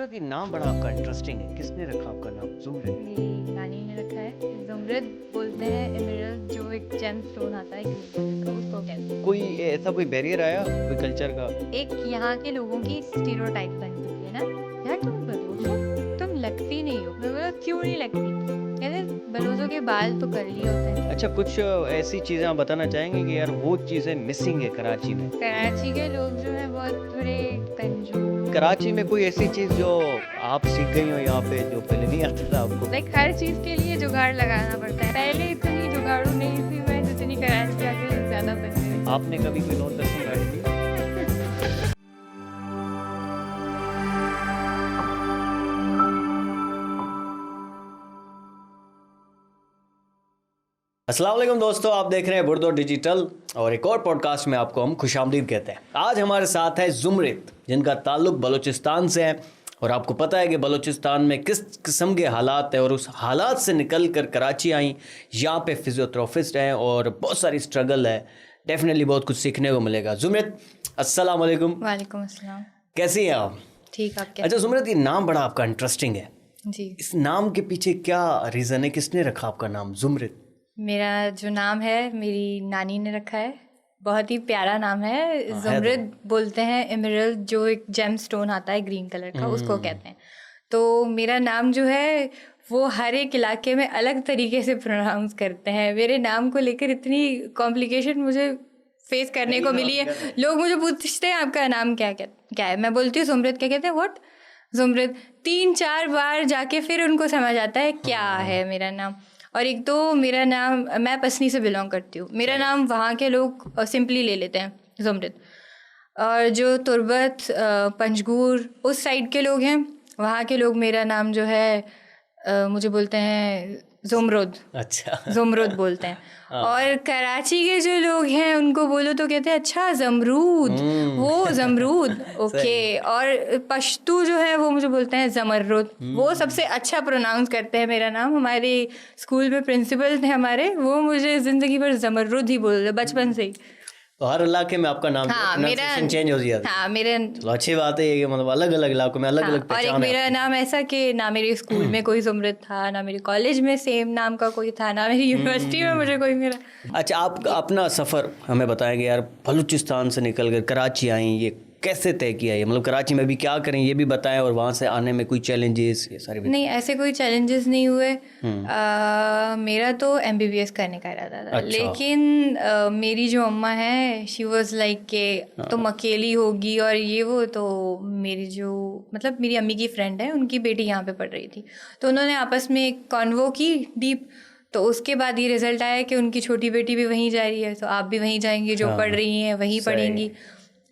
ज़ुमरत, ये नाम बड़ा आपका इंटरेस्टिंग है। किसने रखा आपका नाम ज़ुमरत? मेरी नानी ने रखा है। ज़ुमरद बोलते हैं एमराल्ड, जो एक जेम स्टोन आता है ग्रीन कलर का, उसको कहते हैं। कोई ऐसा कोई बैरियर आया कोई कल्चर का? एक यहाँ के लोगों की स्टीरियोटाइप बन चुकी है ना, यार तुम बलोच हो, तुम लगती नहीं हो। मैं बोला क्यों नहीं लगती? कहते बलोचों के बाल तो कर्ली होते हैं। अच्छा, कुछ ऐसी चीज़ें आप बताना चाहेंगे कि यार वो चीज़ें मिसिंग है कराची में? कराची के लोग जो है बहुत थोड़े कंजूस। कराची में कोई ऐसी चीज़ जो आप सीख गई हो यहाँ पे जो पहले नहीं आता था आपको? लाइक हर चीज़ के लिए जुगाड़ लगाना पड़ता है। पहले इतनी जुगाड़ू नहीं थी मैं जितनी कराची आके ज़्यादा बन गई। आपने कभी कोई नॉन दसवीं गाड़ी दी? अस्सलाम वालेकुम दोस्तों, आप देख रहे हैं बुर्दो डिजिटल और एक और पॉडकास्ट में आपको हम खुशामदीद कहते हैं। आज हमारे साथ है ज़ुमरत, जिनका ताल्लुक बलूचिस्तान से है और आपको पता है कि बलूचिस्तान में किस किस्म के हालात हैं और उस हालात से निकल कर कराची आई। यहाँ पे फिजियोथेरेपिस्ट हैं और बहुत सारी स्ट्रगल है। डेफिनेटली बहुत कुछ सीखने को मिलेगा। ज़ुमरत, अस्सलाम वालेकुम। वालेकुम अस्सलाम। कैसी हैं आप? ठीक, आप अच्छा ज़ुमरत, ये नाम बड़ा आपका इंटरेस्टिंग है। जी, इस नाम के पीछे क्या रीज़न है? किसने रखा आपका नाम ज़ुमरत? मेरा जो नाम है मेरी नानी ने रखा है। बहुत ही प्यारा नाम है। ज़ुमरद बोलते हैं एमराल्ड, जो एक जेम स्टोन आता है ग्रीन कलर का, उसको कहते हैं। तो मेरा नाम जो है वो हर एक इलाके में अलग तरीके से प्रोनाउंस करते हैं। मेरे नाम को लेकर इतनी कॉम्प्लिकेशन मुझे फेस करने को मिली है। लोग मुझे पूछते हैं आपका नाम क्या है। मैं बोलती हूँ ज़ुमरद। क्या कहते हैं? व्हाट ज़ुमरद? 3-4 बार जाके फिर उनको समझ आता है क्या है मेरा नाम। और एक तो मेरा नाम, मैं पसनी से बिलोंग करती हूँ, मेरा नाम वहाँ के लोग सिंपली ले लेते हैं ज़ुमरत। और जो तुर्बत, पंजगूर उस साइड के लोग हैं, वहाँ के लोग मेरा नाम जो है मुझे बोलते हैं ज़ुमरुद। अच्छा, ज़ुमरुद बोलते हैं। और कराची के जो लोग हैं उनको बोलो तो कहते हैं अच्छा ज़मरूद, वो ज़मरूद। ओके। और पश्तू जो है वो मुझे बोलते हैं ज़मरुद। वो सबसे अच्छा प्रोनाउंस करते हैं मेरा नाम। हमारे स्कूल में प्रिंसिपल थे हमारे, वो मुझे ज़िंदगी भर ज़मरुद ही बोलते बचपन से ही। तो हर इलाके में आपका नाम प्रोनाउंसिएशन चेंज हो जाता है। हाँ, मेरा तो अच्छी बात है ये कि मतलब अलग अलग इलाकों में अलग अलग और एक पहचान है मेरा नाम ऐसा कि ना मेरे स्कूल में कोई ज़ुमरत था, ना मेरे कॉलेज में सेम नाम का कोई था, ना मेरी यूनिवर्सिटी में मुझे कोई मिला। अच्छा, आप अपना सफ़र हमें बताएंगे यार। बलूचिस्तान से निकल कर कराची आई, ये कैसे तय किया? ये मतलब कराची में भी क्या करें ये भी बताएं, और वहाँ से आने में कोई चैलेंजेस, ये सारी नहीं, ऐसे कोई चैलेंजेस नहीं हुए। मेरा तो MBBS करने का इरादा था। अच्छा। लेकिन मेरी जो अम्मा है शी वाज लाइक के तुम अकेली होगी और ये वो। तो मेरी जो मतलब मेरी अम्मी की फ्रेंड है, उनकी बेटी यहाँ पे पढ़ रही थी, तो उन्होंने आपस में एक कॉन्वो की डीप। तो उसके बाद ये रिजल्ट आया कि उनकी छोटी बेटी भी वहीं जा रही है, तो आप भी वहीं जाएंगी, जो पढ़ रही हैं वहीं पढ़ेंगी।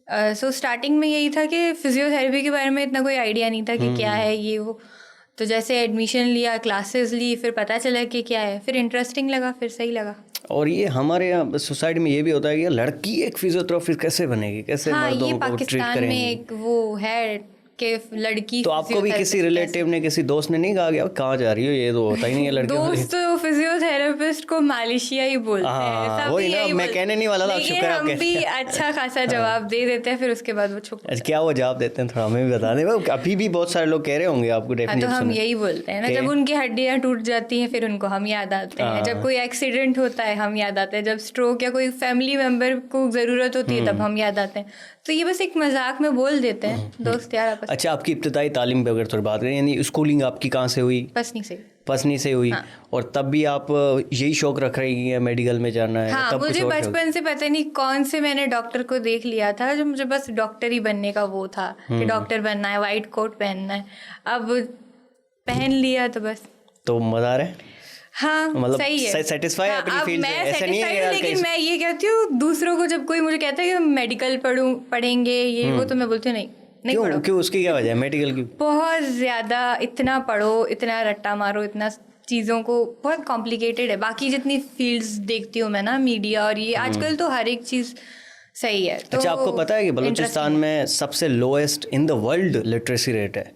सो स्टार्टिंग में यही था कि फिजियोथेरेपी के बारे में इतना कोई आइडिया नहीं था कि क्या है ये वो। तो जैसे एडमिशन लिया, क्लासेस ली, फिर पता चला कि क्या है, फिर इंटरेस्टिंग लगा, फिर सही लगा। और ये हमारे यहाँ सोसाइटी में ये भी होता है कि लड़की एक फिजियोथेरेपिस्ट कैसे बनेगी, कैसे हाँ, मर्दों ये को ट्रीट पाकिस्तान करेंगी? में एक वो है कि लड़की तो आपको भी किसी रिलेटिव ने, किसी दोस्त ने नहीं कहा कि कहाँ जा रही हो, ये तो होता ही नहीं है लड़की दोस्त तो फिजियोथेरेपिस्ट को मालिशिया ही बोलते हैं, सब वही ना, यही मैं कहने नहीं वाला था। लेकिन शुक्र हम भी अच्छा खासा जवाब दे देते हैं, फिर उसके बाद वो छुप। अच्छा, क्या वो जवाब देते हैं थोड़ा हमें भी बता दें। अभी भी बहुत सारे लोग कह रहे होंगे आपको हाँ, तो डेफिनेटली। हम यही बोलते हैं ना, जब उनकी हड्डियाँ टूट जाती हैं फिर उनको हम याद आते हैं, जब कोई एक्सीडेंट होता है हम याद आते हैं, जब स्ट्रोक या कोई फैमिली मेम्बर को ज़रूरत होती है तब हम याद आते हैं। तो ये बस एक मजाक में बोल देते हैं दोस्त यार आपस। अच्छा, आपकी इब्तिदाई तालीम पे अगर थोड़ी बात करें, यानी स्कूलिंग आपकी कहाँ से हुई? पसनी से हुई। और तब भी आप यही शौक रख रही हैं मेडिकल में जाना है? हाँ, तब मुझे बचपन से पता नहीं कौन से मैंने डॉक्टर को देख लिया था, जो मुझे बस डॉक्टर ही बनने का वो था कि डॉक्टर बनना है, वाइट कोट पहनना है। अब पहन लिया तो बस। तो मजा आ रहा है? हाँ, मतलब सही है, सेटिस्फाई है अपनी फील्ड से? मैं ऐसा नहीं है सेटिस्फाइड हूँ, यार लेकिन मैं ये कहती हूँ दूसरों को, जब कोई मुझे कहता है कि मेडिकल पढ़ेंगे ये वो, तो मैं बोलती हूँ नहीं पढ़ो। क्यों? उसकी क्या वजह है मेडिकल की? बहुत ज़्यादा इतना पढ़ो, इतना रट्टा मारो, इतना चीज़ों को बहुत कॉम्प्लिकेटेड है। बाकी जितनी फील्ड्स देखती हूँ मैं ना, मीडिया और ये, आजकल तो हर एक चीज़ सही है। तो अच्छा, आपको पता है कि बलूचिस्तान में सबसे lowest in the world literacy rate है?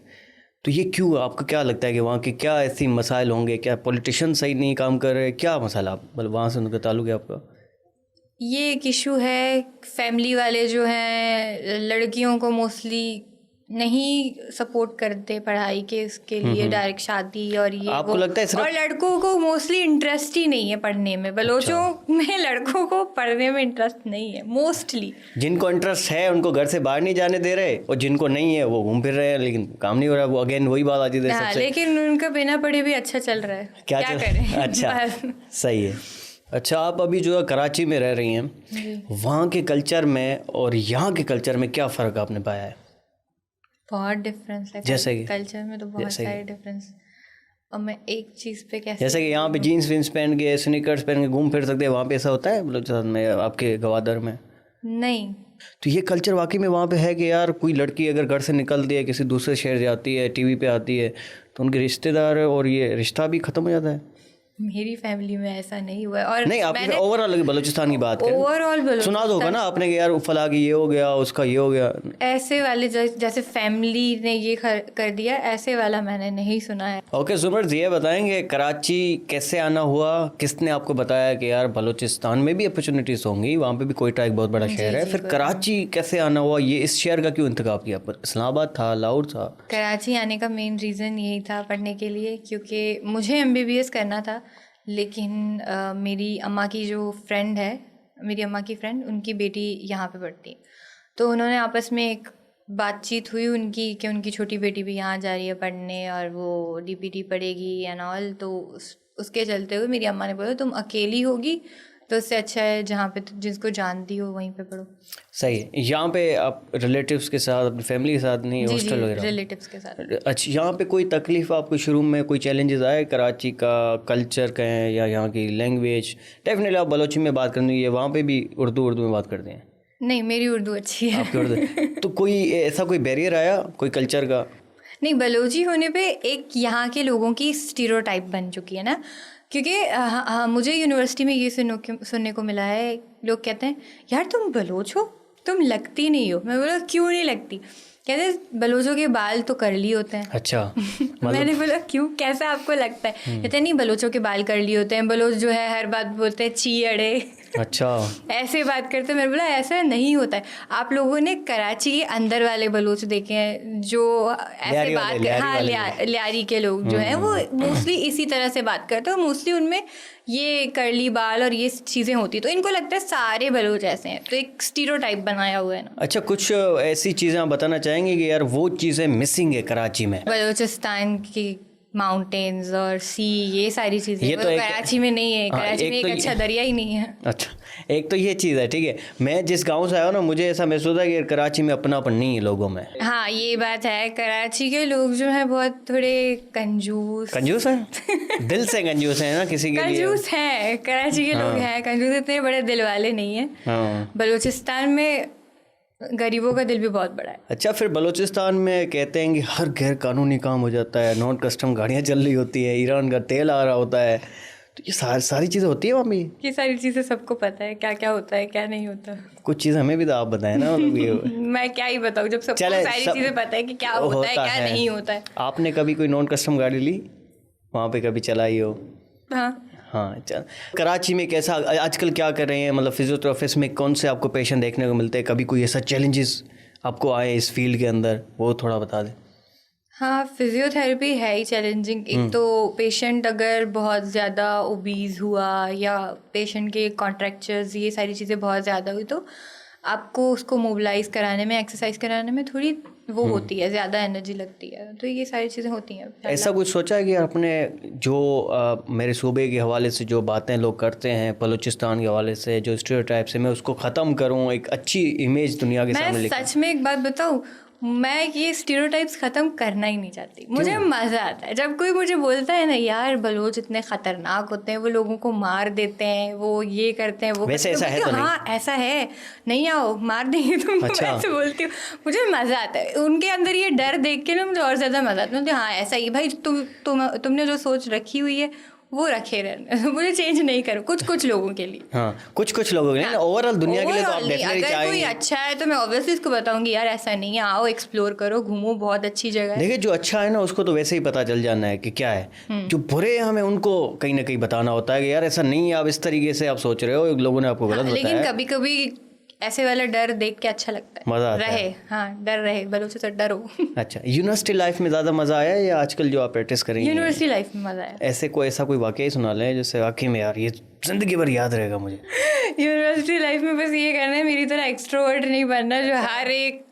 तो ये क्यों? आपको क्या लगता है कि वहाँ के क्या ऐसी मसाइल होंगे? क्या पॉलिटिशियन सही नहीं काम कर रहे? क्या मसाला, मतलब वहाँ से उनका ताल्लुक है आपका? ये एक इशू है, फैमिली वाले जो हैं लड़कियों को मोस्टली नहीं सपोर्ट करते पढ़ाई के इसके लिए, डायरेक्ट शादी और ये आपको वो। लगता है सिर्फ और लड़कों को मोस्टली इंटरेस्ट ही नहीं है पढ़ने में, बलोचों में लड़कों को पढ़ने में इंटरेस्ट नहीं है मोस्टली। जिनको इंटरेस्ट है उनको घर से बाहर नहीं जाने दे रहे, और जिनको नहीं है वो घूम फिर रहे हैं, लेकिन काम नहीं हो रहा। वो अगेन वही बात आती है हाँ, सबसे। लेकिन उनका बिना पढ़े भी अच्छा चल रहा है, क्या चल- करें। अच्छा, बस। सही है। अच्छा, आप अभी जो है कराची में रह रही हैं, वहाँ के कल्चर में और यहाँ के कल्चर में क्या फ़र्क आपने पाया है? बहुत डिफरेंस है जैसे कि? कल्चर में, तो बहुत सारे डिफरेंस। और मैं एक चीज़ पे कैसे, जैसे कि यहाँ पे जीन्स वीन्स पहन के, स्नीकर्स पहन के घूम फिर सकते हैं, वहाँ पे ऐसा होता है बलूचिस्तान में, आपके गवादर में? नहीं। तो ये कल्चर वाकई में वहाँ पे है कि यार कोई लड़की अगर घर से निकलती है, किसी दूसरे शहर जाती है, टीवी पे आती है, तो उनके रिश्तेदार और ये रिश्ता भी ख़त्म हो जाता है? मेरी फैमिली में ऐसा नहीं हुआ है। और नहीं, आपने ओवरऑल बलूचिस्तान की बात करें, ओवरऑल सुना तो होगा ना आपने कि यार फला की ये हो गया, उसका ये हो गया। ऐसे वाले जैसे फैमिली ने ये कर दिया, ऐसे वाला मैंने नहीं सुना है। ओके जुमरत, ये बताएंगे कराची कैसे आना हुआ, किसने आपको बताया कि यार बलूचिस्तान में भी अपॉर्चुनिटीज होंगी, वहाँ पे भी कोयटा एक बहुत बड़ा शहर है, फिर कराची कैसे आना हुआ, ये इस शहर का क्यों इंतखाब किया? इस्लामाबाद था, लाहौर था? कराची आने का मेन रीज़न यही था पढ़ने के लिए, क्योंकि मुझे MBBS करना था, लेकिन मेरी अम्मा की जो फ्रेंड है, मेरी अम्मा की फ्रेंड, उनकी बेटी यहाँ पे पढ़ती है, तो उन्होंने आपस में एक बातचीत हुई उनकी कि उनकी छोटी बेटी भी यहाँ जा रही है पढ़ने और वो DPT पढ़ेगी एंड ऑल। तो उसके चलते हुए मेरी अम्मा ने बोला तुम अकेली होगी तो उससे अच्छा है जहाँ पे जिसको जानती हो वहीं पे पढ़ो। सही है। यहाँ पे आप रिलेटिव्स के साथ, अपनी फैमिली के साथ नहीं, हॉस्टल वगैरह? रिलेटिव्स के साथ। अच्छा, यहाँ पे कोई तकलीफ आपको शुरू में, कोई चैलेंजेस आए कराची का कल्चर का है या यहाँ की लैंग्वेज? डेफिनेटली आप बलोची में बात करनी है, वहाँ पे भी उर्दू में बात करते हैं? नहीं, मेरी उर्दू अच्छी है। आपकी उर्दू तो कोई ऐसा कोई बैरियर आया कोई कल्चर का? नहीं, बलोची होने पे एक यहाँ के लोगों की स्टीरियोटाइप बन चुकी है ना, क्योंकि मुझे यूनिवर्सिटी में ये सुनने को मिला है, लोग कहते हैं यार तुम बलोच हो, तुम लगती नहीं हो। मैं बोला क्यों नहीं लगती? कहते बलोचों के बाल तो कर्ली होते हैं। अच्छा। मैंने बोला क्यों, कैसा आपको लगता है? कहते नहीं, बलोचों के बाल कर्ली होते हैं, बलोच जो है हर बात बोलते हैं ची अड़े। अच्छा। ऐसे बात करते हैं। मैंने बोला ऐसा नहीं होता है। आप लोगों ने कराची के अंदर वाले बलोच देखे हैं जो ऐसे बात कर, हाँ लियारी के लोग जो हैं वो मोस्टली इसी तरह से बात करते हैं, मोस्टली उनमें ये कर्ली बाल और ये चीज़ें होती, तो इनको लगता है सारे बलोच ऐसे हैं, तो एक स्टीरियोटाइप बनाया हुआ है ना। अच्छा, कुछ ऐसी चीज़ें आप बताना चाहेंगे कि यार वो चीज़ें मिसिंग है कराची में? बलूचिस्तान की माउंटेन्स और सी, ये सारी चीज़ें तो कराची में नहीं है। कराची में एक अच्छा दरिया ही नहीं है। अच्छा, एक तो ये चीज़ है, ठीक है। मैं जिस गांव से आया हूँ ना, मुझे ऐसा महसूस होता है कि कराची में अपनापन नहीं है लोगों में। हाँ, ये बात है। कराची के लोग जो है बहुत थोड़े कंजूस हैं दिल से कंजूस है ना, किसी के लिए कंजूस हैं। कराची के लोग हैं कंजूस, इतने बड़े दिल वाले नहीं है। बलूचिस्तान में गरीबों का दिल भी बहुत बड़ा है। अच्छा, फिर बलूचिस्तान में कहते हैं कि हर गैर कानूनी काम हो जाता है, नॉन कस्टम गाड़ियाँ चल रही होती है, ईरान का तेल आ रहा होता है, तो ये सारी चीज़ें होती है वहाँ भी? ये सारी चीज़ें सबको पता है, क्या क्या होता है क्या नहीं होता। कुछ चीज़ हमें भी तो आप बताएं ना, मतलब ये मैं क्या ही बताऊँ जब सबको सारी चीज़ें पता है कि क्या होता है क्या नहीं होता है। आपने कभी कोई नॉन कस्टम गाड़ी ली, वहाँ पे कभी चलाई हो? हाँ, चल। कराची में कैसा आजकल क्या कर रहे हैं, मतलब फिजियोथेरेपिस्ट में कौन से आपको पेशेंट देखने को मिलते हैं? कभी कोई ऐसा चैलेंजेस आपको आए इस फील्ड के अंदर, वो थोड़ा बता दें। हाँ, फिजियोथेरेपी है ही चैलेंजिंग। एक तो पेशेंट अगर बहुत ज़्यादा ओबीज हुआ या पेशेंट के कॉन्ट्रैक्चर्स ये सारी चीज़ें बहुत ज़्यादा हुई तो आपको उसको मोबिलाइज कराने में, एक्सरसाइज कराने में थोड़ी वो होती है, ज़्यादा एनर्जी लगती है, तो ये सारी चीज़ें होती हैं। ऐसा कुछ सोचा है कि अपने जो मेरे सूबे के हवाले से जो बातें लोग करते हैं, बलूचिस्तान के हवाले से जो स्टीरियोटाइप से, मैं उसको ख़त्म करूँ, एक अच्छी इमेज दुनिया के सामने लेकर? सच में एक बात बताऊँ, मैं ये स्टीरियोटाइप्स ख़त्म करना ही नहीं चाहती। मुझे मज़ा आता है जब कोई मुझे बोलता है ना यार बलोच इतने ख़तरनाक होते हैं, वो लोगों को मार देते हैं, वो ये करते हैं, वो वैसे ऐसा है तो नहीं? हाँ ऐसा है, नहीं आओ मार देंगे तुमको। अच्छा। ऐसे बोलती हूँ, मुझे मज़ा आता है उनके अंदर ये डर देख के ना, मुझे और ज़्यादा मज़ा आता है। हाँ ऐसा ही भाई, तुमने जो सोच रखी हुई है वो रखे रहने, मुझे चेंज नहीं करो। कुछ लोगों के लिए, हाँ कुछ लोगों के लिए, ओवरऑल दुनिया के लिए तो आप डेफिनेटली अगर चाहेंगे। कोई अच्छा है तो मैं ऑब्वियसली इसको बताऊंगी यार ऐसा नहीं है, आओ एक्सप्लोर करो, घूमो, बहुत अच्छी जगह है। देखिए, जो अच्छा है ना उसको तो वैसे ही पता चल जाना है कि क्या है, जो बुरे हमें उनको कहीं ना कहीं बताना होता है कि यार ऐसा नहीं है, आप इस तरीके से आप सोच रहे हो, लोगों ने आपको गलत बताया। लेकिन कभी कभी ऐसे वाला डर देख के अच्छा लगता है। मजा आता है। रहे, हाँ डर रहे, बलोचों से डरो। अच्छा, यूनिवर्सिटी लाइफ में ज़्यादा मज़ा आया या आजकल जो आप प्रैक्टिस करेंगे? यूनिवर्सिटी लाइफ में मजा आया। ऐसा कोई वाकया ही सुना लें जिससे वाकई में यार ये जिंदगी भर याद रहेगा मुझे। यूनिवर्सिटी लाइफ में बस ये करना है, मेरी तरह एक्सट्रोवर्ट नहीं बनना जो हर एक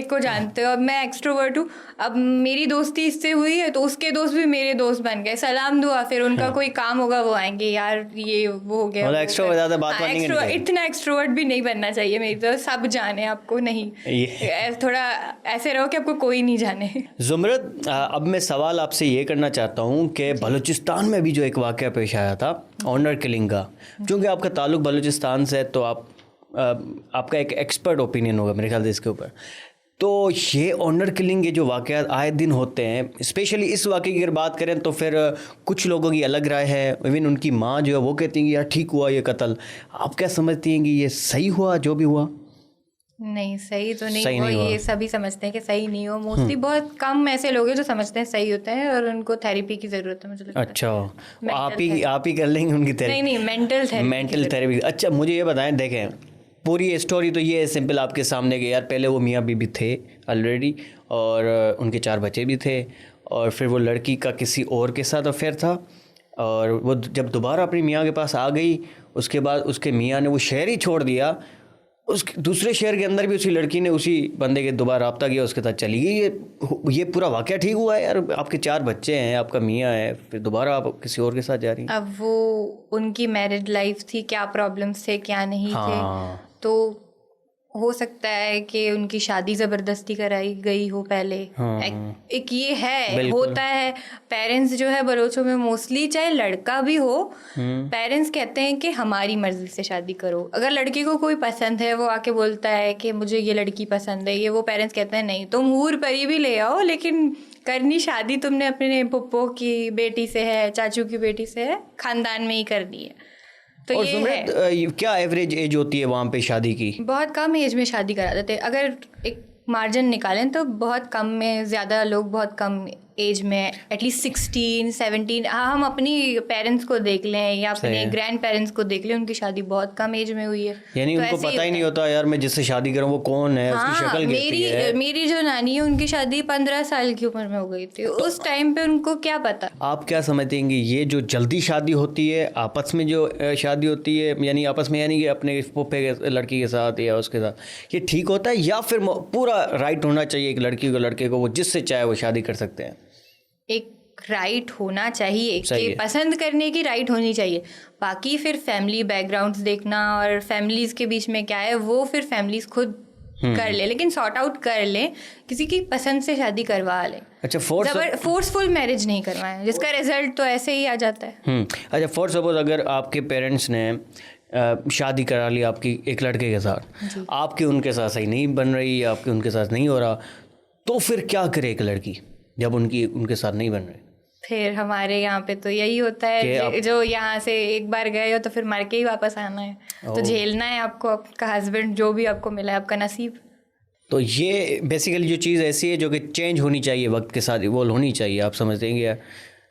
को जानते हो। अब मैं एक्सट्रोवर्ट हूँ, अब मेरी दोस्ती इससे हुई है तो उसके दोस्त भी मेरे दोस्त बन गए, सलाम दुआ, फिर उनका कोई काम होगा वो आएंगे, यार ये वो हो गया, मतलब एक्सट्रोवर्ट ज़्यादा बात नहीं करनी चाहिए। इतना एक्सट्रोवर्ट भी नहीं बनना चाहिए मेरी तरह, सब जाने आपको नहीं, थोड़ा ऐसे रहो कि आपको कोई नहीं जाने। जुमरत, अब मैं सवाल आपसे ये करना चाहता हूँ कि बलूचिस्तान में भी जो एक वाकया पेश आया था ऑनर किलिंग का, क्योंकि आपका ताल्लुक बलूचिस्तान से है तो आपका एक एक्सपर्ट ओपिनियन होगा मेरे ख्याल से इसके ऊपर। तो ये ऑनर किलिंग के जो वाक़यात आए दिन होते हैं, स्पेशली इस वाक़े की अगर बात करें तो फिर कुछ लोगों की अलग राय है। इवन उनकी माँ जो है वो कहती हैं कि यार ठीक हुआ ये कत्ल। आप क्या समझती हैं कि ये सही हुआ जो भी हुआ? नहीं, सही तो नहीं हुआ, ये सभी समझते हैं कि सही नहीं हो। मोस्टली बहुत कम ऐसे लोग हैं जो समझते हैं सही होता है और उनको थेरेपी की ज़रूरत है, मुझे लगता है। अच्छा, आप ही कर लेंगे उनकी थेरेपी? नहीं, मेंटल थेरेपी। अच्छा, मुझे ये बताएं, देखें पूरी स्टोरी तो ये है सिंपल आपके सामने कि यार पहले वो मियाँ बीबी थे ऑलरेडी और उनके 4 बच्चे भी थे, और फिर वो लड़की का किसी और के साथ अफेयर था, और वो जब दोबारा अपनी मियाँ के पास आ गई उसके बाद उसके मियाँ ने वो शहर ही छोड़ दिया, उस दूसरे शहर के अंदर भी उसी लड़की ने उसी बंदे के दोबारा रब्ता किया, उसके साथ चली गई। ये पूरा वाक़या ठीक हुआ है यार? आपके 4 बच्चे हैं, आपका मियाँ है, फिर दोबारा आप किसी और के साथ जा रही हैं। अब वो उनकी मैरिड लाइफ थी, क्या प्रॉब्लम्स थे क्या नहीं थे, तो हो सकता है कि उनकी शादी ज़बरदस्ती कराई गई हो पहले। एक ये है, होता है। पेरेंट्स जो है बलोचों में मोस्टली, चाहे लड़का भी हो, पेरेंट्स कहते हैं कि हमारी मर्जी से शादी करो। अगर लड़के को कोई पसंद है, वो आके बोलता है कि मुझे ये लड़की पसंद है, ये वो पेरेंट्स कहते हैं नहीं तुम हूर परी भी ले आओ, लेकिन करनी शादी तुमने अपने पप्पो की बेटी से है, चाचू की बेटी से है, खानदान में ही करनी है। तो और ये क्या एवरेज एज होती है वहाँ पे शादी की? बहुत कम एज में शादी करा देते। अगर एक मार्जिन निकालें तो बहुत कम में, ज़्यादा लोग बहुत कम एज में, एटलीस्ट 16, 17। हाँ, हम अपनी पेरेंट्स को देख लें या अपने ग्रैंड पेरेंट्स को देख लें, उनकी शादी बहुत कम एज में हुई है। यानी तो उनको पता ही नहीं होता यार मैं जिससे शादी करूँ वो कौन है, उसकी शक्ल कैसी है। मेरी जो नानी है उनकी शादी 15 साल की उम्र में हो गई थी, उस टाइम पे उनको क्या पता। आप क्या समझते हैं कि ये जो जल्दी शादी होती है, आपस में जो शादी होती है, यानी आपस में, यानी कि अपने फूफे के लड़की के साथ या उसके साथ, ये ठीक होता है या फिर पूरा राइट होना चाहिए एक लड़की को, लड़के को, वो जिससे चाहे वो शादी कर सकते हैं? एक राइट होना चाहिए कि पसंद करने की राइट होनी चाहिए। बाकी फिर फैमिली बैकग्राउंड्स देखना और फैमिलीज के बीच में क्या है वो फिर फैमिलीज खुद कर ले, लेकिन सॉर्ट आउट कर ले, किसी की पसंद से शादी करवा ले। अच्छा, फोर्सफुल मैरिज नहीं करवाएं जिसका रिजल्ट तो ऐसे ही आ जाता है। अच्छा, फॉर सपोज अगर आपके पेरेंट्स ने शादी करा ली आपकी एक लड़के के साथ, आपकी उनके साथ सही नहीं बन रही या आपके उनके साथ नहीं हो रहा, तो फिर क्या करे एक लड़की जब उनके साथ नहीं बन रही? फिर हमारे यहाँ पे तो यही होता है, जो यहाँ से एक बार गए हो तो फिर मर के ही वापस आना है, तो झेलना है आपको, आपका हस्बैंड जो भी आपको मिला है आपका नसीब। तो ये बेसिकली जो चीज़ ऐसी है जो कि चेंज होनी चाहिए, वक्त के साथ इवॉल्व होनी चाहिए, आप समझ देंगे यार?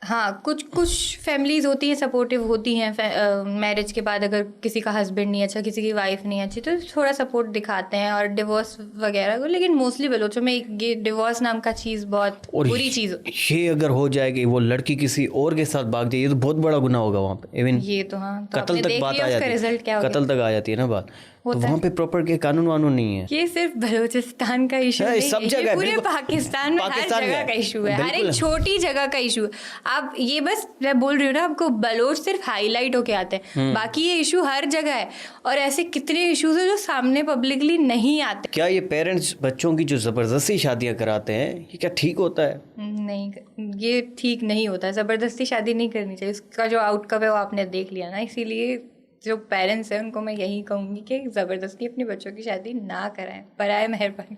हाँ, कुछ फैमिलीज होती हैं सपोर्टिव होती हैं मैरिज के बाद, अगर किसी का हस्बैंड नहीं अच्छा, किसी की वाइफ नहीं अच्छी, तो थोड़ा सपोर्ट दिखाते हैं और डिवोर्स वगैरह को। लेकिन मोस्टली बलोचों में ये डिवोर्स नाम का चीज़ बहुत बुरी चीज़ होती है। ये अगर हो जाएगी, वो लड़की किसी और के साथ भाग जाए, ये तो बहुत बड़ा गुनाह होगा वहाँ पे। इवन ये तो हाँ, कत्ल तक बात आ जाती है, कत्ल तक आ जाती है ना बात, तो वहाँ पे प्रॉपर के कानून वानून नहीं है। ये सिर्फ बलूचिस्तान का इशू नहीं, सब जगह, पूरे पाकिस्तान में हर जगह का इशू है, हर एक छोटी जगह का इशू है। आप ये बस मैं बोल रही हूँ ना आपको, बलोच सिर्फ हाईलाइट होके आते हैं, बाकी ये इशू हर जगह है। और ऐसे कितने इश्यूज है जो सामने पब्लिकली नहीं आते। क्या ये पेरेंट्स बच्चों की जो जबरदस्ती शादियाँ कराते हैं, ये क्या ठीक होता है? नहीं, ये ठीक नहीं होता है, जबरदस्ती शादी नहीं करनी चाहिए। उसका जो आउटकम है वो आपने देख लिया ना। इसीलिए जो पेरेंट्स हैं उनको मैं यही कहूँगी कि ज़बरदस्ती अपने बच्चों की शादी ना कराएं, पराए मेहरबानी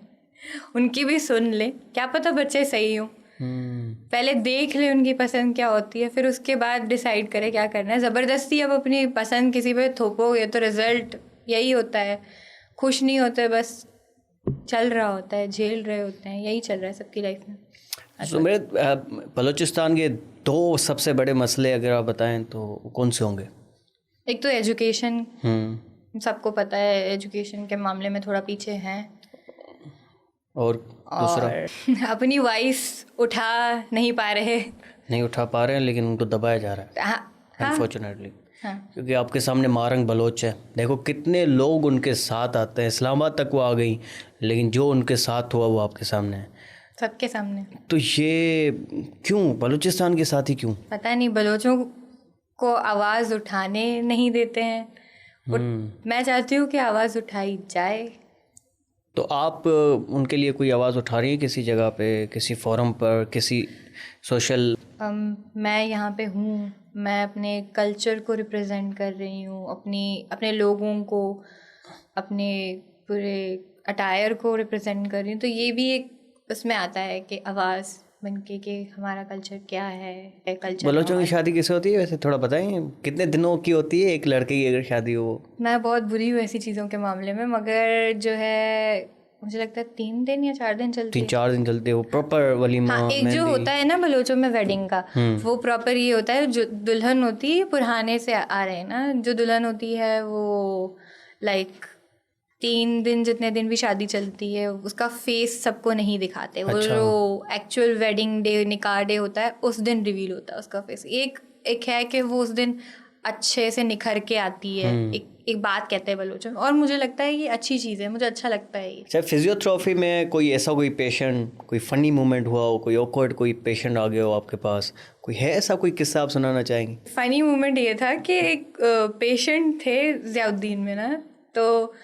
उनकी भी सुन लें, क्या पता बच्चे सही हों। पहले देख ले उनकी पसंद क्या होती है, फिर उसके बाद डिसाइड करें क्या करना है। ज़बरदस्ती अब अपनी पसंद किसी पे थोपोगे तो रिजल्ट यही होता है, खुश नहीं होते, बस चल रहा होता है, झेल रहे होते हैं, यही चल रहा है सबकी लाइफ में। सुमृत, बलूचिस्तान के 2 सबसे बड़े मसले अगर आप बताएं तो कौन से होंगे? एक तो एजुकेशन, सबको पता है एजुकेशन के मामले में थोड़ा पीछे हैं, और दूसरा और अपनी वॉइस उठा नहीं पा रहे। नहीं उठा पा रहे हैं, लेकिन उनको दबाया जा रहा है हाँ, अनफॉर्चुनेटली। हाँ, क्योंकि आपके सामने मारंग बलोच है, देखो कितने लोग उनके साथ आते हैं, इस्लामाबाद तक वो आ गई, लेकिन जो उनके साथ हुआ वो आपके सामने है। सबके सामने। तो ये क्यों, बलूचिस्तान के साथ ही क्यों? पता नहीं, बलोचों को आवाज़ उठाने नहीं देते हैं। मैं चाहती हूँ कि आवाज़ उठाई जाए। तो आप उनके लिए कोई आवाज़ उठा रही हैं किसी जगह पे, किसी फोरम पर, किसी सोशल? मैं यहाँ पे हूँ, मैं अपने कल्चर को रिप्रेजेंट कर रही हूँ, अपने लोगों को, अपने पूरे अटायर को रिप्रेजेंट कर रही हूँ। तो ये भी एक उसमें आता है कि आवाज़ बनके कि हमारा कल्चर क्या है। कल्चर बलोचों की शादी किससे होती है वैसे, थोड़ा बताएं? कितने दिनों की होती है एक लड़के की अगर शादी हो? मैं बहुत बुरी हूँ ऐसी चीज़ों के मामले में, मगर जो है मुझे लगता है 3 दिन या 4 दिन चलती है। 3-4 दिन चलते हैं वो प्रॉपर वलीमा। हाँ, एक जो होता है ना बलोचों में वेडिंग का, वो प्रॉपर ये होता है। जो दुल्हन होती है, पुराने से आ रहे हैं ना, जो दुल्हन होती है वो लाइक 3 दिन, जितने दिन भी शादी चलती है, उसका फेस सबको नहीं दिखाते। वो जो एक्चुअल वेडिंग डे, निकाह डे होता है, उस दिन रिवील होता है उसका फेस। एक है कि वो उस दिन अच्छे से निखर के आती है। एक बात कहते हैं बलोचों में, और मुझे लगता है ये अच्छी चीज़ है, मुझे अच्छा लगता है ये। अच्छा, फिजियोथेरेपी में कोई ऐसा कोई पेशेंट, कोई फनी मोमेंट हुआ हो, कोई ऑकवर्ड कोई पेशेंट आ गया हो आपके पास, कोई है ऐसा कोई किस्सा आप सुनाना चाहेंगे? फ़नी मोमेंट ये था कि एक पेशेंट थे ज़ियाउद्दीन में ना, तो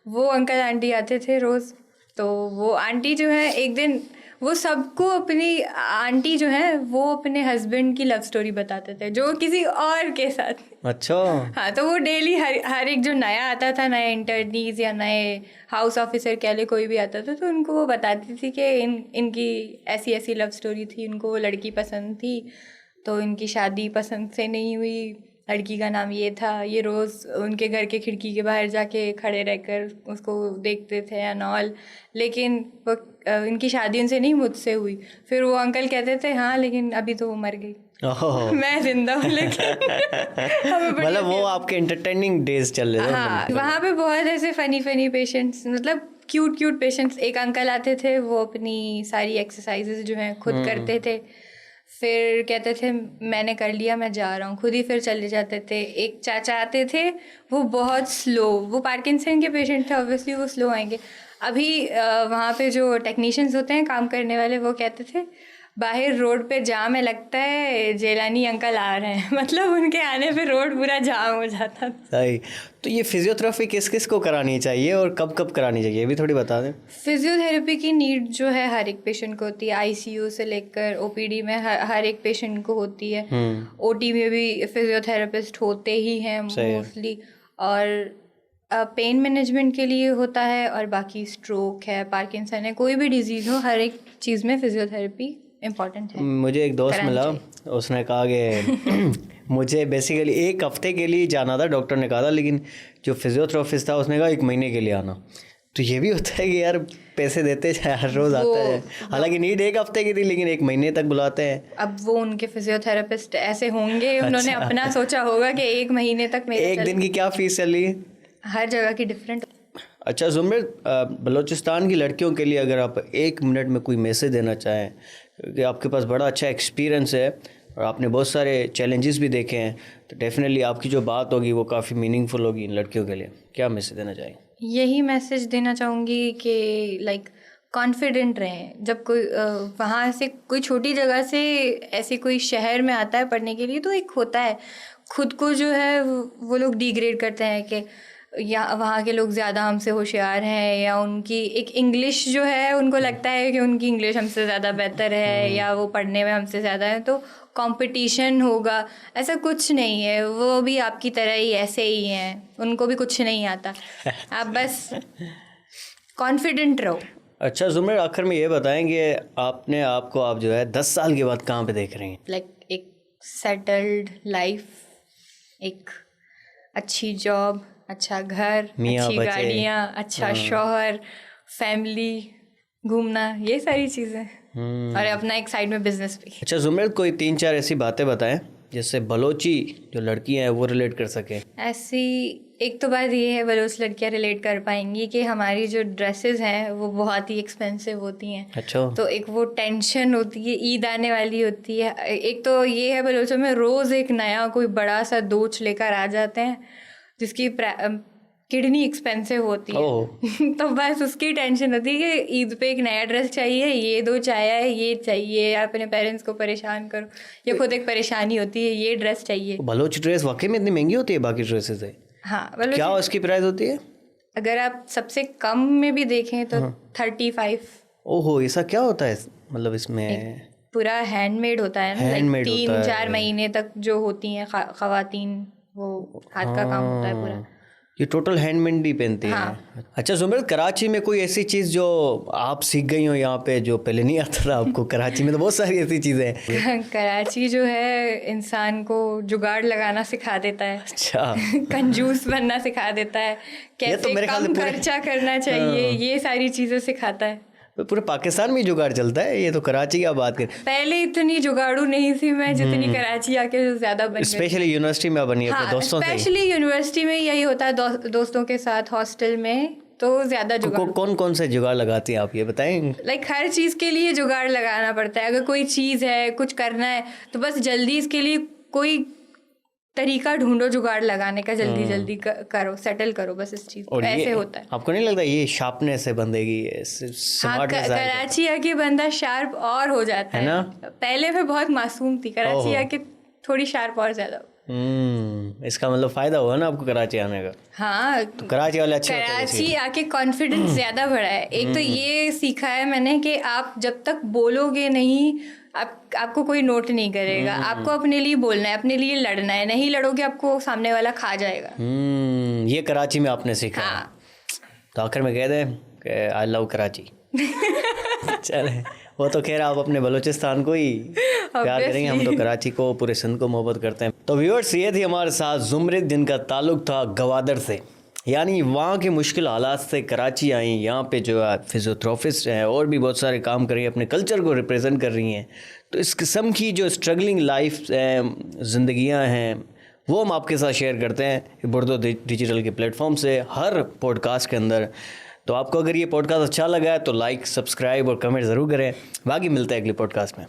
वो अंकल आंटी आते थे रोज़। तो वो आंटी जो है, एक दिन वो सबको, अपनी आंटी जो है वो अपने हस्बैंड की लव स्टोरी बताते थे, जो किसी और के साथ। अच्छा। हाँ, तो वो डेली हर एक जो नया आता था, नए इंटर्नीज या नए हाउस ऑफिसर कह ले, कोई भी आता था, तो उनको वो बताती थी कि इनकी ऐसी ऐसी लव स्टोरी थी, इनको वो लड़की पसंद थी, तो इनकी शादी पसंद से नहीं हुई, लड़की का नाम ये था, ये रोज़ उनके घर के खिड़की के बाहर जाके खड़े रहकर उसको देखते थे एंड ऑल, लेकिन वो इनकी शादी उनसे नहीं, मुझसे हुई। फिर वो अंकल कहते थे हाँ, लेकिन अभी तो वो मर गई। मैं जिंदा हूँ लेकिन मतलब वो आपके एंटरटेनिंग डेज चल रहे थे। हाँ, वहाँ पे बहुत ऐसे फनी पेशेंट्स, मतलब क्यूट पेशेंट्स। एक अंकल आते थे, वो अपनी सारी एक्सरसाइजेज जो हैं खुद करते थे, फिर कहते थे मैंने कर लिया, मैं जा रहा हूँ, खुद ही फिर चले जाते थे। एक चाचा आते थे, वो बहुत स्लो, वो पार्किंसन के पेशेंट थे, ऑब्वियसली वो स्लो आएंगे। अभी वहाँ पे जो टेक्नीशियंस होते हैं काम करने वाले, वो कहते थे बाहर रोड पे जाम है, लगता है जेलानी अंकल आ रहे हैं। मतलब उनके आने पे रोड पूरा जाम हो जाता था। सही। तो ये फिजियोथेरेपी किस किस को करानी चाहिए और कब कब करानी चाहिए, ये भी थोड़ी बता दें। फिजियोथेरेपी की नीड जो है हर एक पेशेंट को होती है, आईसीयू से लेकर ओपीडी में हर एक पेशेंट को होती है। ओटी में भी फिजियोथेरेपिस्ट होते ही हैं मोस्टली, और पेन मैनेजमेंट के लिए होता है, और बाकी स्ट्रोक है, पार्किंसन है, कोई भी डिजीज़ हो, हर एक चीज़ में फिजियोथेरेपी इम्पॉर्टेंट है। मुझे एक दोस्त मिला, उसने कहा कि मुझे बेसिकली 1 हफ्ते के लिए जाना था, डॉक्टर ने कहा था, लेकिन जो फिजियोथेरेपिस्ट था उसने कहा 1 महीने के लिए आना। तो ये भी होता है कि यार पैसे देते हैं, हर रोज़ आता है, हालांकि नीड 1 हफ्ते की थी, लेकिन 1 महीने तक बुलाते हैं। अब वो उनके फिजियोथेरेपिस्ट ऐसे होंगे, उन्होंने अपना सोचा होगा कि 1 महीने तक मेरे 1 दिन की क्या फीस चल रही है? हर जगह की डिफरेंट। अच्छा ज़ुमरित, बलूचिस्तान की लड़कियों के लिए अगर आप 1 मिनट में कोई मैसेज देना चाहें, क्योंकि आपके पास बड़ा अच्छा एक्सपीरियंस है और आपने बहुत सारे चैलेंजेस भी देखे हैं, तो डेफिनेटली आपकी जो बात होगी वो काफ़ी मीनिंगफुल होगी इन लड़कियों के लिए। क्या मैसेज देना चाहेंगे? यही मैसेज देना चाहूँगी कि लाइक कॉन्फिडेंट रहें। जब कोई वहाँ से कोई छोटी जगह से ऐसे कोई शहर में आता है पढ़ने के लिए, तो एक होता है खुद को जो है वो लोग डिग्रेड करते हैं कि या वहाँ के लोग ज़्यादा हमसे होशियार हैं, या उनकी एक इंग्लिश जो है, उनको लगता है कि उनकी इंग्लिश हमसे ज़्यादा बेहतर है, या वो पढ़ने में हमसे ज़्यादा है, तो कंपटीशन होगा। ऐसा कुछ नहीं है, वो भी आपकी तरह ही ऐसे ही हैं, उनको भी कुछ नहीं आता। आप बस कॉन्फिडेंट रहो। अच्छा ज़ुमरित, आखिर में ये बताएंगे आपने आपको आप जो है 10 साल के बाद कहाँ पे देख रही हैं? लाइक एक सेटल्ड लाइफ, एक अच्छी जॉब, अच्छा घर, अच्छी गाड़ियाँ, अच्छा शौहर, फैमिली, घूमना, ये सारी चीज़ें, और अपना एक साइड में बिजनेस भी। अच्छा ज़ुमरित, कोई 3-4 ऐसी बातें बताएं जिससे बलोची जो लड़कियां हैं वो रिलेट कर सके। ऐसी एक तो बात ये है, बलोच लड़कियां रिलेट कर पाएंगी कि हमारी जो ड्रेसेस हैं वो बहुत ही एक्सपेंसिव होती हैं। अच्छा। तो एक वो टेंशन होती है, ईद आने वाली होती है। एक तो ये है, बलोचों में रोज़ एक नया कोई बड़ा सा दोच लेकर आ जाते हैं जिसकी किडनी एक्सपेंसिव होती है। तो बस उसकी टेंशन होती है कि ईद पे एक नया ड्रेस चाहिए, ये दो चाहिए, ये चाहिए, अपने पेरेंट्स को परेशान करो, ये खुद एक परेशानी होती है, ये ड्रेस चाहिए। बलोच ड्रेस वाकई में इतनी महंगी होती है बाकी ड्रेसेस से? हाँ, क्या उसकी प्राइस होती है? अगर आप सबसे कम में भी देखें तो 35। ओहो, ऐसा क्या होता है? मतलब इसमें पूरा हैंडमेड होता है ना, Handmade लाइक होता 3-4 महीने तक जो होती हैं खवातीन, वो हाथ का काम होता है पूरा। ये टोटल हैंडमेड ही पहनती हैं। अच्छा जुमरत, कराची में कोई ऐसी चीज़ जो आप सीख गई हो यहाँ पे जो पहले नहीं आता था आपको? कराची में तो बहुत सारी ऐसी चीज़ें हैं। कराची जो है इंसान को जुगाड़ लगाना सिखा देता है। अच्छा। कंजूस बनना सिखा देता है, कैसे कम खर्चा करना चाहिए, ये सारी चीज़ें सिखाता है। पूरे पाकिस्तान में जुगाड़ चलता है, ये तो कराची की बात करें। पहले इतनी जुगाड़ू नहीं थी मैं जितनी कराची आके ज़्यादा बन गई। स्पेशली यूनिवर्सिटी में बनी है दोस्तों से। स्पेशली यूनिवर्सिटी में यही होता है, दोस्तों के साथ हॉस्टल में तो ज़्यादा जुगाड़। कौन कौन से जुगाड़ लगाती हैं आप, ये बताएं? लाइक हर चीज़ के लिए जुगाड़ लगाना पड़ता है। अगर कोई चीज़ है, कुछ करना है, तो बस जल्दी इसके लिए कोई तरीका ढूंढो जुगाड़ लगाने का, जल्दी जल्दी करो, सेटल करो बस इस चीज़ को। ऐसे होता है। आपको नहीं लगता ये शार्पनेस से बंदेगी? हाँ, कराची आके बंदा शार्प और हो जाता है ना। पहले मैं बहुत मासूम थी, कराची आके थोड़ी शार्प और ज्यादा। इसका मतलब फायदा हुआ ना आपको कराची आने का? हाँ, तो कराची वाले अच्छे कराची आके कॉन्फिडेंस ज्यादा बढ़ा है। एक तो ये सीखा है मैंने कि आप जब तक बोलोगे नहीं, आपको कोई नोट नहीं करेगा। आपको अपने लिए बोलना है, अपने लिए लड़ना है। नहीं लड़ोगे आपको सामने वाला खा जाएगा। ये कराची में आपने सीखा। हाँ। तो आखिर में कह दे कि आई लव कराची। चले, वो तो खैर आप अपने बलूचिस्तान को ही प्यार करेंगे, हम तो कराची को, पूरे सिंध को मोहब्बत करते हैं। तो व्यूअर्स, ये थी हमारे साथ जुमरित जिनका ताल्लुक था गवादर से, यानी वहाँ के मुश्किल हालात से कराची आई। यहाँ पे जो है फिजियोथेरेपिस्ट हैं और भी बहुत सारे काम कर रही हैं, अपने कल्चर को रिप्रेजेंट कर रही हैं। तो इस किस्म की जो स्ट्रगलिंग लाइफ ज़िंदगियाँ हैं वो हम आपके साथ शेयर करते हैं बुर्दो डिजिटल के प्लेटफॉर्म से हर पॉडकास्ट के अंदर। तो आपको अगर ये पॉडकास्ट अच्छा लगा है तो लाइक, सब्सक्राइब और कमेंट ज़रूर करें। बाकी मिलते हैं अगले पॉडकास्ट में।